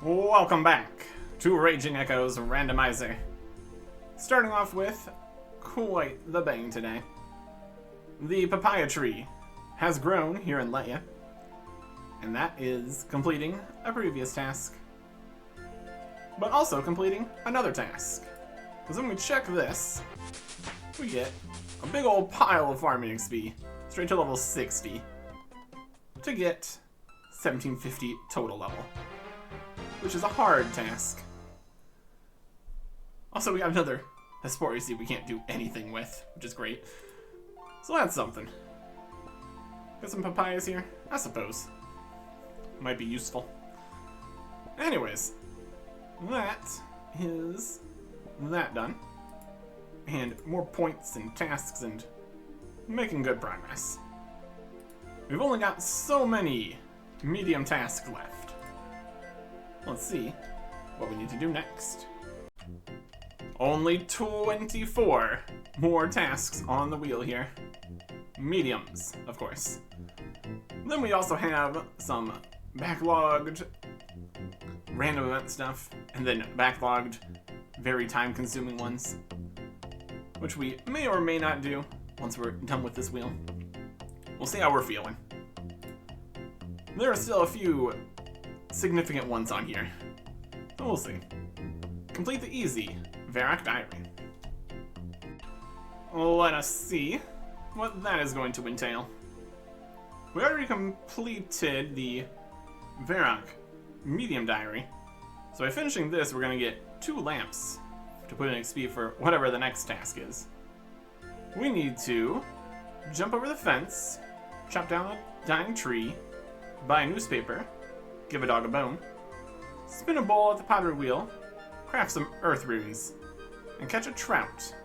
Welcome back to Raging Echoes Randomizer. Starting off with quite the bang today. The papaya tree has grown here in Leia, and that is completing a previous task, but also completing another task. Because when we check this, we get a big old pile of farming XP, straight to level 60, to get 1750 total level, which is a hard task. Also, we got another Hesperia seed we can't do anything with, which is great. So that's something. Got some papayas here, I suppose. Might be useful. Anyways, that is that done. And more points and tasks and making good progress. We've only got so many medium tasks left. Let's see what we need to do next. Only 24 more tasks on the wheel here. Mediums, of course. Then we also have some backlogged random event stuff, and then backlogged, very time-consuming ones, which we may or may not do once we're done with this wheel. We'll see how we're feeling. There are still a few significant ones on here, so we'll see. Complete the easy Varrock Diary. Let us see what that is going to entail. We already completed the Varrock Medium Diary, so by finishing this, we're going to get 2 lamps to put in XP for whatever the next task is. We need to jump over the fence, chop down a dying tree, buy a newspaper, give a dog a bone, spin a bowl at the pottery wheel, craft some earth runes, and catch a trout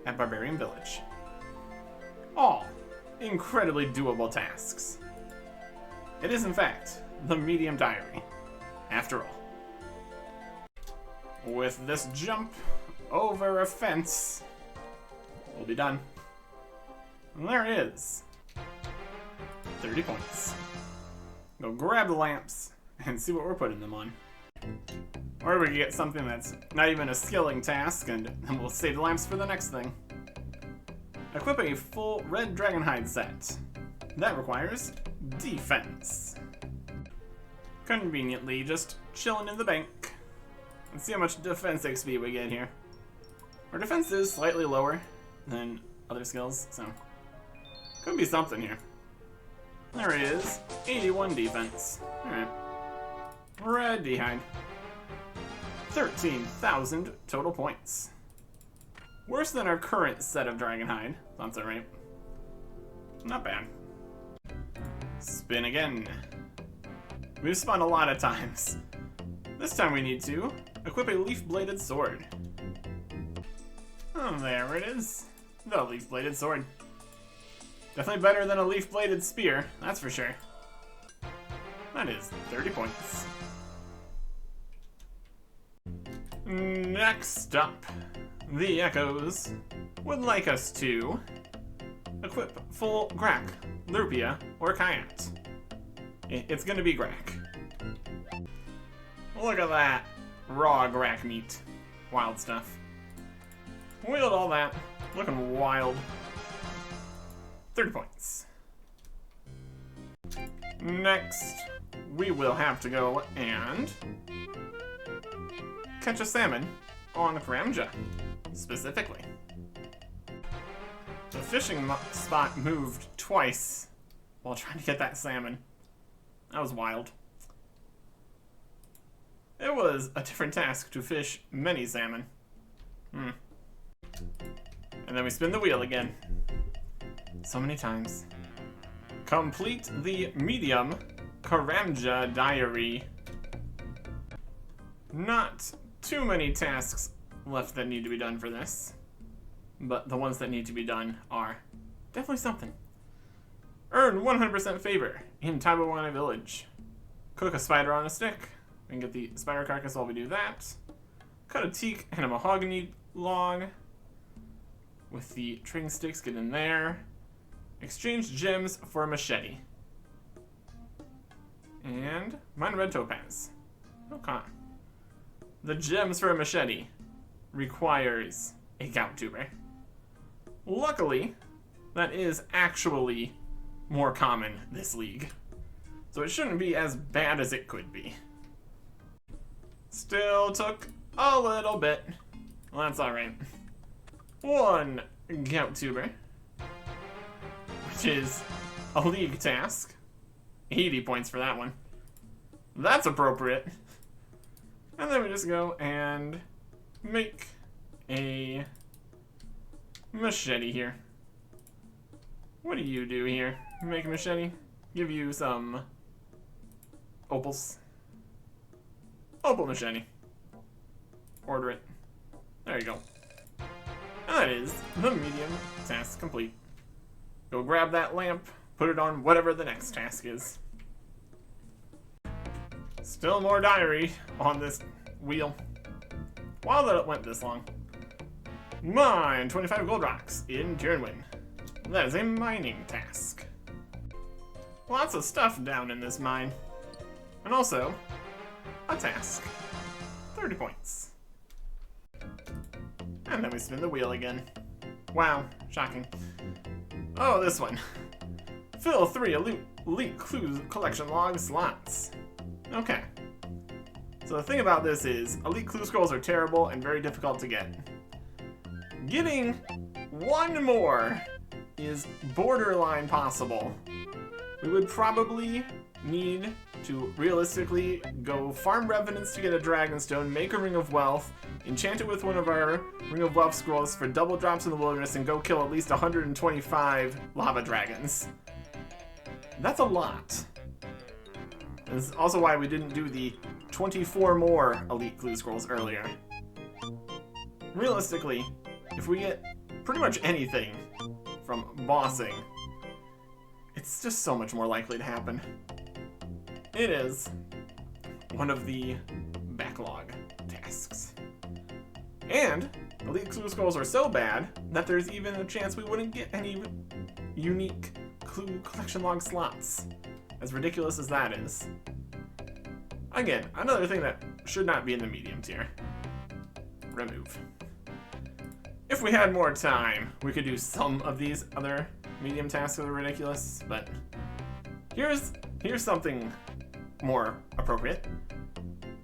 at Barbarian Village. All incredibly doable tasks. It is, in fact, the Medium Diary, after all. With this jump over a fence, we'll be done. And there it is. 30 points. Go grab the lamps and see what we're putting them on. Or we can get something that's not even a skilling task, and then we'll save the lamps for the next thing. Equip a full red dragonhide set. That requires defense. Conveniently, just chilling in the bank. Let's see how much defense XP we get here. Our defense is slightly lower than other skills, so could be something here. There it is, 81 defense. Alright. Red D-hide. 13,000 total points. Worse than our current set of Dragonhide. That's alright. Not bad. Spin again. We've spun a lot of times. This time we need to equip a leaf-bladed sword. Oh, there it is. The leaf-bladed sword. Definitely better than a leaf-bladed spear, that's for sure. That is 30 points. Next up, the Echoes would like us to equip full Grack, Lurpia, or Kayat. It's gonna be Grack. Look at that raw Grack meat. Wild stuff. Wheeled all that, looking wild. 30 points. Next, we will have to go and catch a salmon on Karamja, specifically. The fishing spot moved twice while trying to get that salmon. That was wild. It was a different task to fish many salmon. And then we spin the wheel again. So many times. Complete the medium Karamja Diary. Not too many tasks left that need to be done for this, but the ones that need to be done are definitely something. Earn 100% favor in Taibawana Village. Cook a spider on a stick. We can get the spider carcass while we do that. Cut a teak and a mahogany log. with the trading sticks. Get in there. Exchange gems for a machete. And mine red topaz. Okay. The gems for a machete requires a gout tuber. Luckily, that is actually more common this league. So it shouldn't be as bad as it could be. Still took a little bit. Well, that's alright. 1 gout tuber, which is a league task. 80 points for that one. That's appropriate. And then we just go and make a machete here. What do you do here? Make a machete? Give you some opals. Opal machete. Order it. There you go. And that is the medium task complete. Go grab that lamp, put it on whatever the next task is. Still more diary on this wheel. Wow, that it went this long. Mine 25 gold rocks in Tyrnwyn. That is a mining task. Lots of stuff down in this mine. And also, a task. 30 points. And then we spin the wheel again. Wow, shocking. Oh, this one. Fill 3 elite clue collection log slots. Okay. So the thing about this is, elite clue scrolls are terrible and very difficult to get. Getting 1 more is borderline possible. We would probably need to realistically go farm revenants to get a dragonstone, make a ring of wealth, enchant it with one of our ring of wealth scrolls for double drops in the wilderness, and go kill at least 125 lava dragons. That's a lot. This is also why we didn't do the 24 more elite clue scrolls earlier. Realistically, if we get pretty much anything from bossing, it's just so much more likely to happen. It is one of the backlog tasks. And elite clue scrolls are so bad that there's even a chance we wouldn't get any unique clue collection log slots. As ridiculous as that is. Again, another thing that should not be in the medium tier. Remove. If we had more time, we could do some of these other medium tasks that are ridiculous, but here's something more appropriate.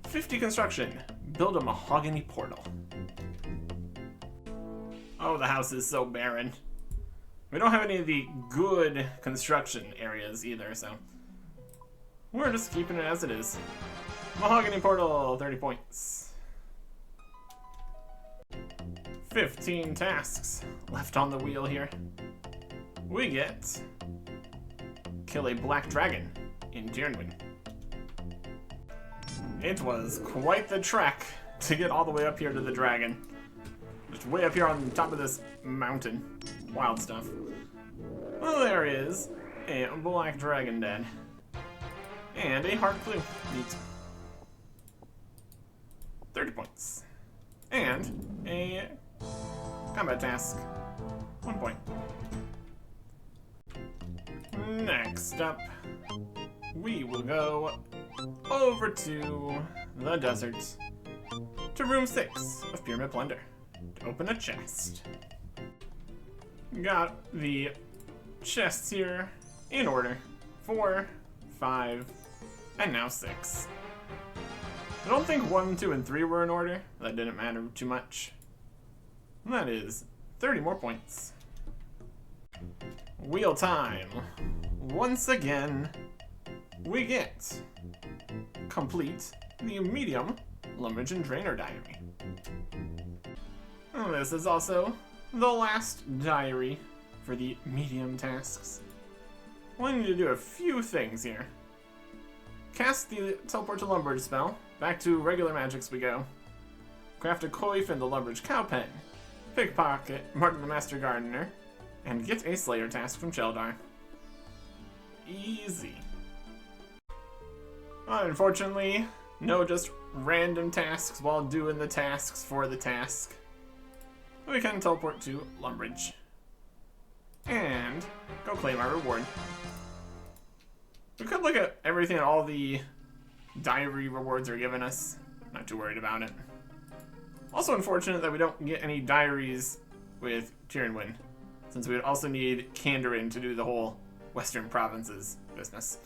50 construction. Build a mahogany portal. Oh, the house is so barren. We don't have any of the good construction areas either, so we're just keeping it as it is. Mahogany portal, 30 points. 15 tasks left on the wheel here. We get kill a black dragon in Tyrnwyn. It was quite the trek to get all the way up here to the dragon. Just way up here on top of this mountain. Wild stuff. Well, there is a black dragon dead. And a hard clue. Neat. 30 points. And a combat task. 1 point. Next up, we will go over to the desert, to room 6 of Pyramid Plunder, to open a chest. Got the chests here in order. 4, 5, and now 6. I don't think 1, 2, and 3 were in order. That didn't matter too much. And that is 30 more points. Wheel time. Once again, we get complete the medium Lumberjack Drainer Diary. And this is also the last diary for the medium tasks. We need to do a few things here. Cast the Teleport to Lumbridge spell. Back to regular magics we go. Craft a coif in the Lumbridge Cowpen. Pickpocket Martin the Master Gardener. And get a Slayer task from Cheldar. Easy. Unfortunately, no just random tasks while doing the tasks for the task. we can teleport to Lumbridge. And go claim our reward. We could look at everything all the diary rewards are giving us. Not too worried about it. Also unfortunate that we don't get any diaries with Tyrannwyn, since we would also need Kandarin to do the whole Western Provinces business.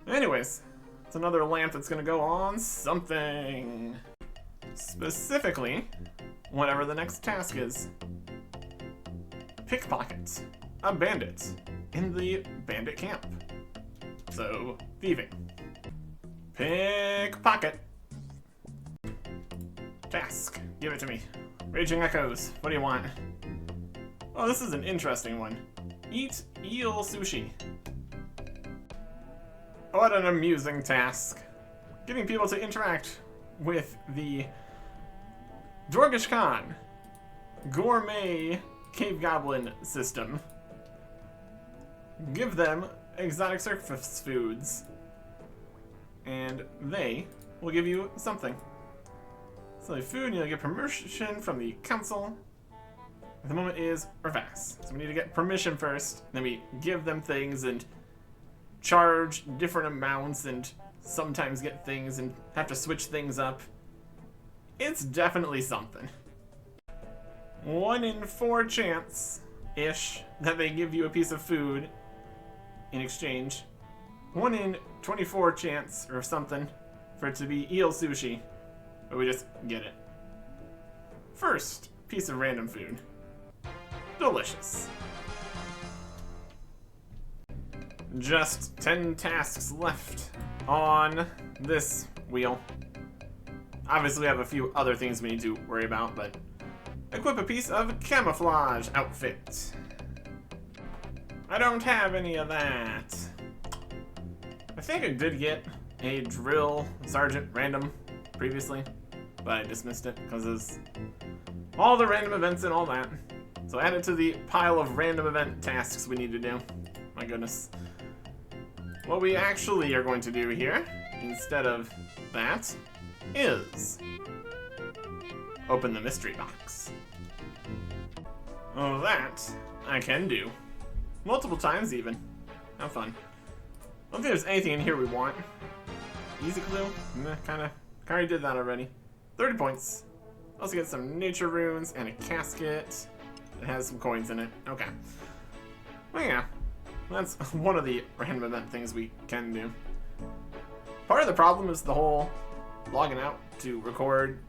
Anyways, it's another lamp that's gonna go on something. Specifically, whatever the next task is. Pickpocket a bandit in the bandit camp. So, thieving. Pickpocket. Task. Give it to me. Raging Echoes. What do you want? Oh, this is an interesting one. Eat eel sushi. What an amusing task. Getting people to interact with the Dorgish Khan gourmet cave goblin system. Give them exotic surface foods, and they will give you something. So food, and you'll get permission from the council. At the moment is Ravax. So we need to get permission first, then we give them things and charge different amounts and sometimes get things and have to switch things up. It's definitely something. 1 in 4 chance-ish that they give you a piece of food in exchange. 1 in 24 chance or something for it to be eel sushi, but we just get it. First piece of random food. Delicious. Just 10 tasks left on this wheel. Obviously we have a few other things we need to worry about, but equip a piece of camouflage outfit. I don't have any of that. I think I did get a drill sergeant random previously, but I dismissed it because of all the random events and all that. So add it to the pile of random event tasks we need to do. My goodness. What we actually are going to do here, instead of that, is open the mystery box. Oh, that I can do. Multiple times even. Have fun. I don't think there's anything in here we want. Easy clue? Nah, kinda already did that already. 30 points. Also get some nature runes and a casket that has some coins in it. Okay. Well, yeah. That's one of the random event things we can do. Part of the problem is the whole logging out to record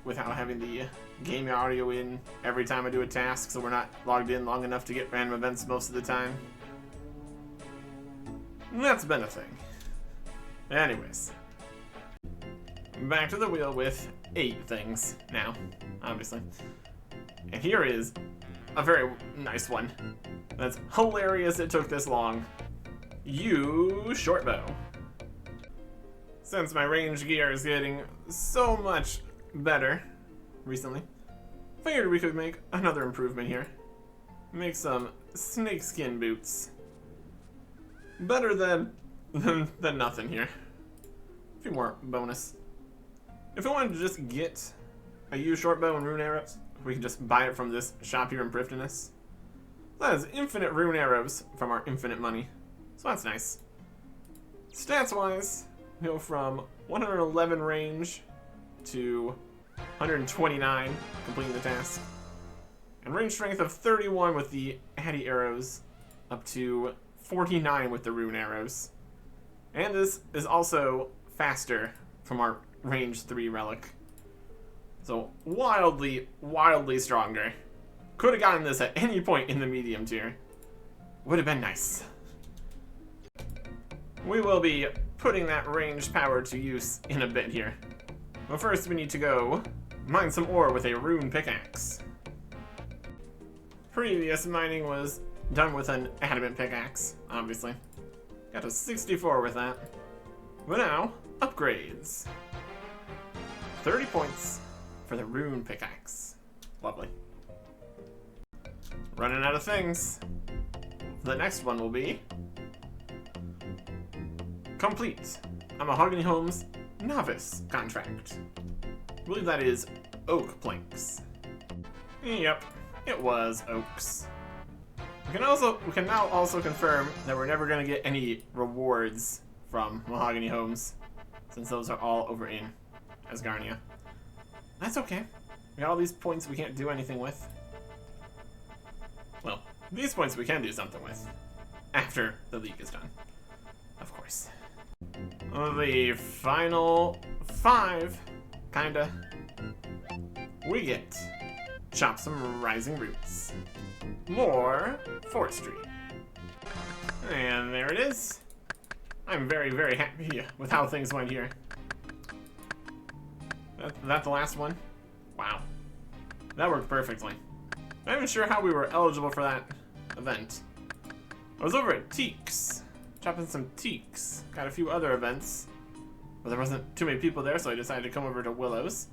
without having the game audio in every time I do a task, so we're not logged in long enough to get random events most of the time. And that's been a thing. Anyways. Back to the wheel with 8 things now, obviously. And here is a very nice one. That's hilarious it took this long. Use short bow. Since my range gear is getting so much better recently, figured we could make another improvement here. Make some snakeskin boots. Better than nothing here. A few more bonus. If I wanted to just get a use short bow and rune arrows, we can just buy it from this shop here in Prifddinas. That is infinite rune arrows from our infinite money. So that's nice. Stats wise, we go from 111 range to 129 completing the task. And range strength of 31 with the Hattie arrows, up to 49 with the rune arrows. And this is also faster from our range 3 relic. So wildly, wildly stronger. Could have gotten this at any point in the medium tier. Would have been nice. We will be putting that ranged power to use in a bit here. But first we need to go mine some ore with a rune pickaxe. Previous mining was done with an adamant pickaxe, obviously. Got a 64 with that. But now, upgrades. 30 points for the rune pickaxe. Lovely. Running out of things. The next one will be complete a Mahogany Homes novice contract. I believe that is oak planks. Yep, it was oaks. We can now also confirm that we're never gonna get any rewards from mahogany homes, since those are all over in Asgarnia. That's okay. We got all these points we can't do anything with. Well, these points we can do something with after the league is done, of course. The final 5, kinda. We get chop some rising roots, more forestry, and there it is. I'm very, very happy with how things went here. That the last one? Wow, that worked perfectly. I'm not even sure how we were eligible for that event. I was over at Teaks, chopping some teaks. Got a few other events, but there wasn't too many people there, so I decided to come over to Willow's.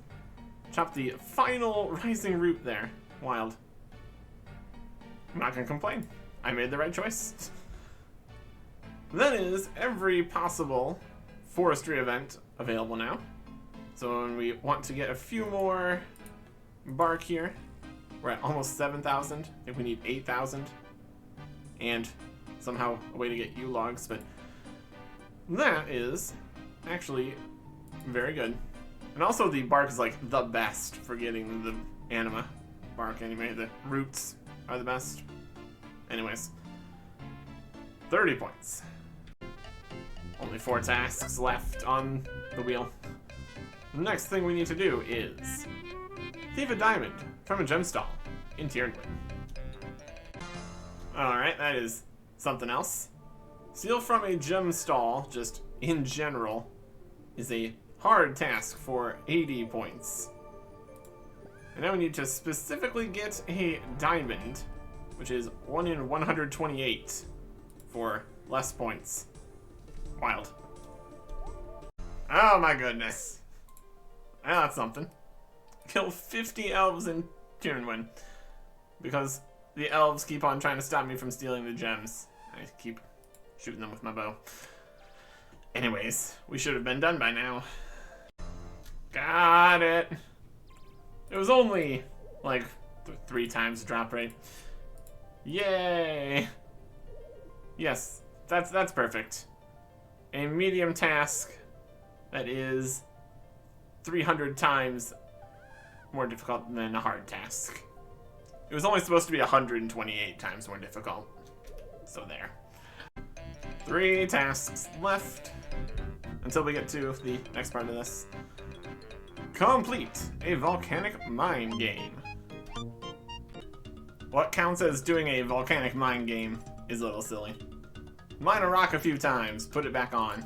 Chop the final rising root there. Wild. I'm not gonna complain. I made the right choice. That is every possible forestry event available now. So when we want to get a few more bark here, we're at almost 7,000. I think we need 8,000. And somehow a way to get logs, but that is actually very good. And also the bark is like the best for getting the anima bark anyway. The roots are the best. Anyways, 30 points. Only 4 tasks left on the wheel. The next thing we need to do is thieve a diamond from a gem stall in Tyrnwyn. Alright, that is something else. Steal from a gem stall, just in general, is a hard task for 80 points. And now we need to specifically get a diamond, which is 1 in 128 for less points. Wild. Oh my goodness. Well, that's something. Kill 50 elves in Tyrnwyn, because the elves keep on trying to stop me from stealing the gems. I keep shooting them with my bow. Anyways, we should have been done by now. Got it. It was only like 3 times drop rate. Yay! Yes, that's perfect. A medium task that is 300 times more difficult than a hard task. It was only supposed to be 128 times more difficult. So there. 3 tasks left until we get to the next part of this. Complete a volcanic mine game. What counts as doing a volcanic mine game is a little silly. Mine a rock a few times, put it back on,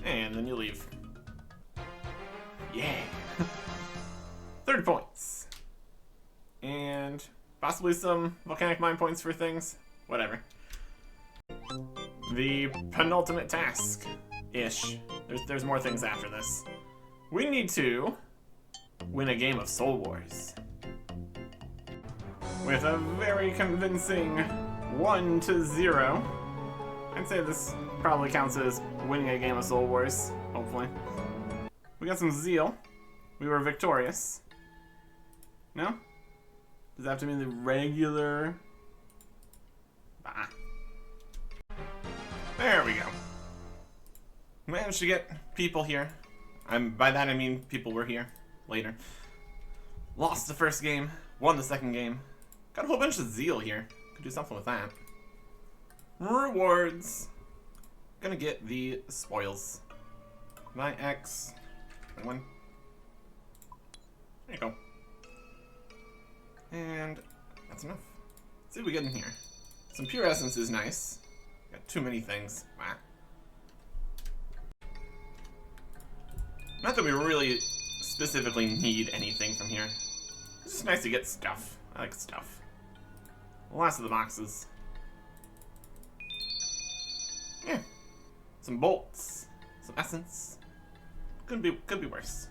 and then you leave. Yeah. 30 points. And possibly some volcanic mine points for things. Whatever. The penultimate task-ish. There's more things after this. We need to win a game of Soul Wars. With a very convincing 1-0. I'd say this probably counts as winning a game of Soul Wars, hopefully. We got some zeal. We were victorious. No? Does that have to mean the regular? Bah. There we go. Managed to get people here. By that I mean people were here later. Lost the first game, won the second game. Got a whole bunch of zeal here. Could do something with that. Rewards. Gonna get the spoils. My X. One. There you go. And that's enough. Let's see what we get in here. Some pure essence is nice. Got too many things. Ah. Not that we really specifically need anything from here. It's just nice to get stuff. I like stuff. The last of the boxes. Yeah. Some bolts. Some essence. Could be worse.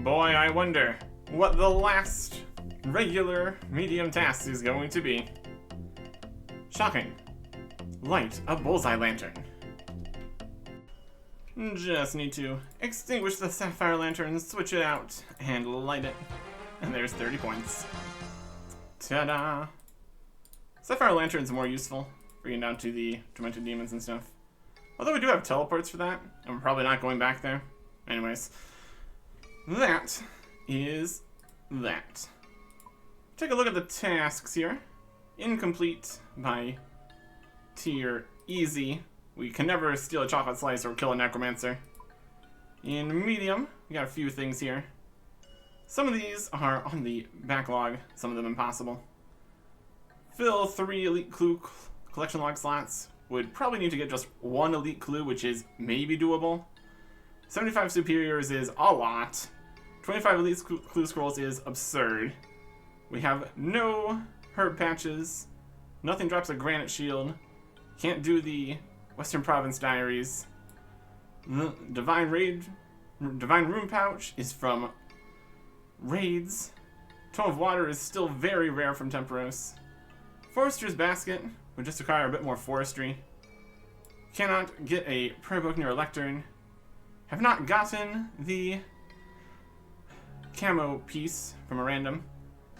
Boy, I wonder what the last regular medium task is going to be. Shocking. Light a bullseye lantern. Just need to extinguish the sapphire lantern, switch it out, and light it. And there's 30 points. Ta-da! Sapphire Lantern's more useful for getting down to the Tormented Demons and stuff. Although we do have teleports for that, and we're probably not going back there. Anyways, that is that. Take a look at the tasks here. Incomplete by tier easy. We can never steal a chocolate slice or kill a necromancer. In medium, we got a few things here. Some of these are on the backlog, some of them impossible. Fill 3 elite clue collection log slots. Would probably need to get just 1 elite clue, which is maybe doable. 75 superiors is a lot. 25 elite clue scrolls is absurd. We have no herb patches. Nothing drops a granite shield. Can't do the Western Province diaries. The Divine Rune pouch is from raids. Tome of Water is still very rare from Temperos. Forester's Basket would just require a bit more forestry. Cannot get a prayer book near a lectern. Have not gotten the camo piece from a random.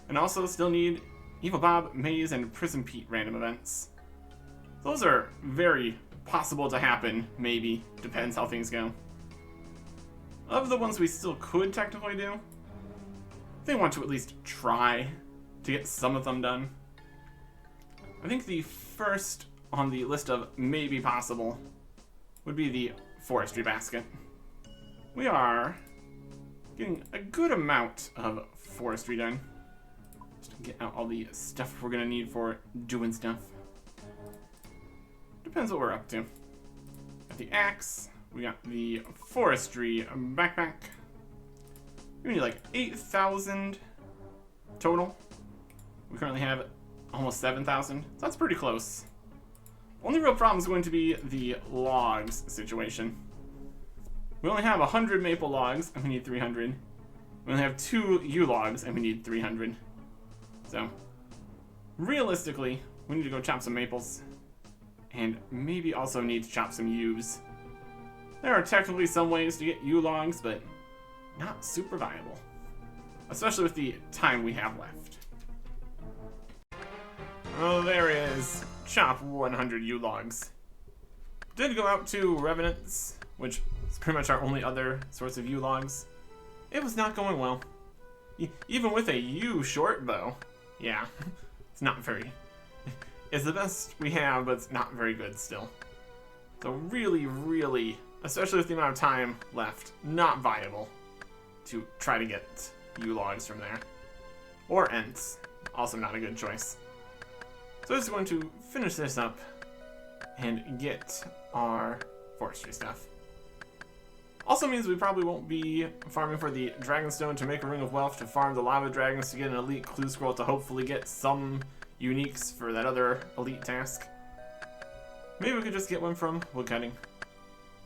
And also still need Evil Bob, Maze, and Prison Pete random events. Those are very possible to happen, maybe. Depends how things go. Of the ones we still could technically do, they want to at least try to get some of them done. I think the first on the list of maybe possible would be the Forestry Basket. We are getting a good amount of forestry done. Just to get out all the stuff we're gonna need for doing stuff. Depends what we're up to. Got the axe, we got the forestry backpack. We need like 8,000 total. We currently have almost 7,000, so that's pretty close. Only real problem is going to be the logs situation. We only have 100 maple logs, and we need 300. We only have 2 yew logs, and we need 300. So, realistically, we need to go chop some maples. And maybe also need to chop some yews. There are technically some ways to get yew logs, but not super viable. Especially with the time we have left. Oh, there is. Chop 100 yew logs. Did go out to Revenants, which is pretty much our only other source of yew logs. It was not going well. Even with a yew short bow. Yeah, it's not very... It's the best we have, but it's not very good still. So really, really, especially with the amount of time left, not viable to try to get yew logs from there. Or ents, also not a good choice. So I'm just going to finish this up and get our forestry stuff. Also means we probably won't be farming for the Dragonstone to make a Ring of Wealth, to farm the Lava Dragons to get an Elite Clue Scroll, to hopefully get some uniques for that other elite task. Maybe we could just get one from woodcutting.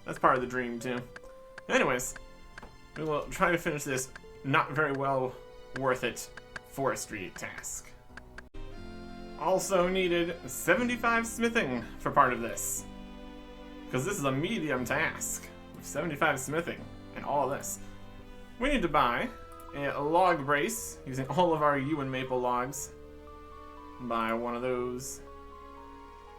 That's part of the dream too. Anyways, we will try to finish this not very well worth it forestry task. Also needed 75 smithing for part of this, because this is a medium task with 75 smithing and all of this. We need to buy a log brace using all of our yew and maple logs. Buy one of those,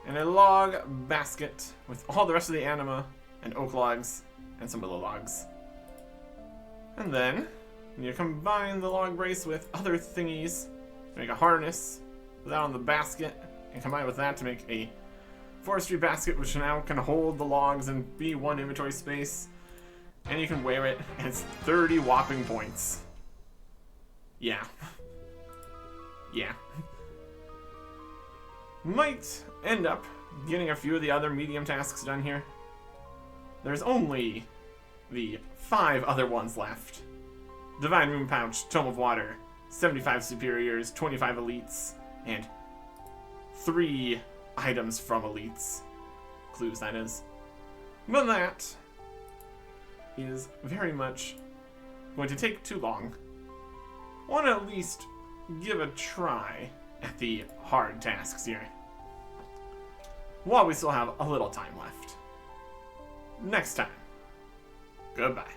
and a log basket with all the rest of the anima and oak logs and some willow logs. And then you combine the log brace with other thingies to make a harness, put that on the basket, and combine with that to make a forestry basket, which now can hold the logs and be one inventory space, and you can wear it, and it's 30 whopping points. Yeah. Yeah. Might end up getting a few of the other medium tasks done here. There's only the 5 other ones left. Divine Rune Pouch, Tome of Water, 75 Superiors, 25 Elites, and 3 items from Elites. Clues, that is. But that is very much going to take too long. I want to at least give a try at the hard tasks here, while we still have a little time left. Next time. Goodbye.